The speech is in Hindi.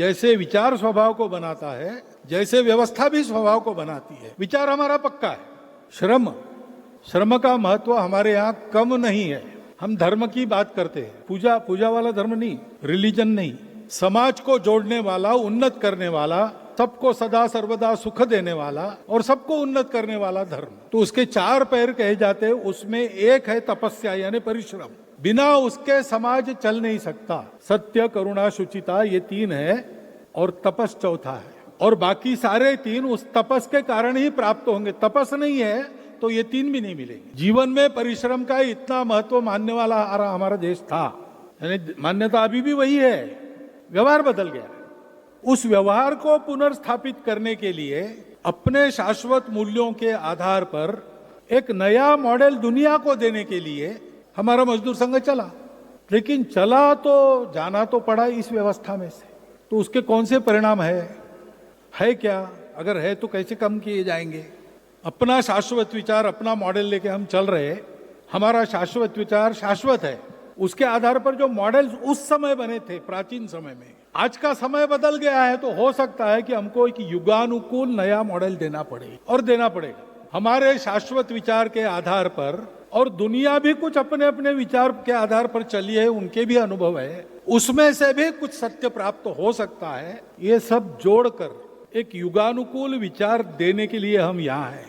जैसे विचार स्वभाव को बनाता है, जैसे व्यवस्था भी स्वभाव को बनाती है। विचार हमारा पक्का है। श्रम का महत्व हमारे यहाँ कम नहीं है। हम धर्म की बात करते हैं, पूजा वाला धर्म नहीं, रिलीजन नहीं, समाज को जोड़ने वाला, उन्नत करने वाला, सबको सदा सर्वदा सुख देने वाला और सबको उन्नत करने वाला धर्म। तो उसके 4 पैर कहे जाते हैं, उसमें एक है तपस्या यानी परिश्रम। बिना उसके समाज चल नहीं सकता। सत्य, करुणा, शुचिता ये 3 है और तपस चौथा है, और बाकी सारे 3 उस तपस के कारण ही प्राप्त होंगे। तपस नहीं है तो ये 3 भी नहीं मिलेंगे। जीवन में परिश्रम का इतना महत्व मानने वाला हमारा देश था, यानी मान्यता अभी भी वही है, व्यवहार बदल गया। उस व्यवहार को पुनर्स्थापित करने के लिए अपने शाश्वत मूल्यों के आधार पर एक नया मॉडल दुनिया को देने के लिए हमारा मजदूर संघ चला। लेकिन चला तो जाना तो पड़ा इस व्यवस्था में से। तो उसके कौन से परिणाम है क्या? अगर है तो कैसे कम किए जाएंगे? अपना शाश्वत विचार, अपना मॉडल लेके हम चल रहे। हमारा शाश्वत विचार शाश्वत है, उसके आधार पर जो मॉडल्स उस समय बने थे प्राचीन समय में, आज का समय बदल गया है, तो हो सकता है कि हमको एक युगानुकूल नया मॉडल देना पड़े और देना पड़ेगा हमारे शाश्वत विचार के आधार पर। और दुनिया भी कुछ अपने अपने विचार के आधार पर चली है, उनके भी अनुभव है, उसमें से भी कुछ सत्य प्राप्त हो सकता है। ये सब जोड़कर एक युगानुकूल विचार देने के लिए हम यहाँ हैं।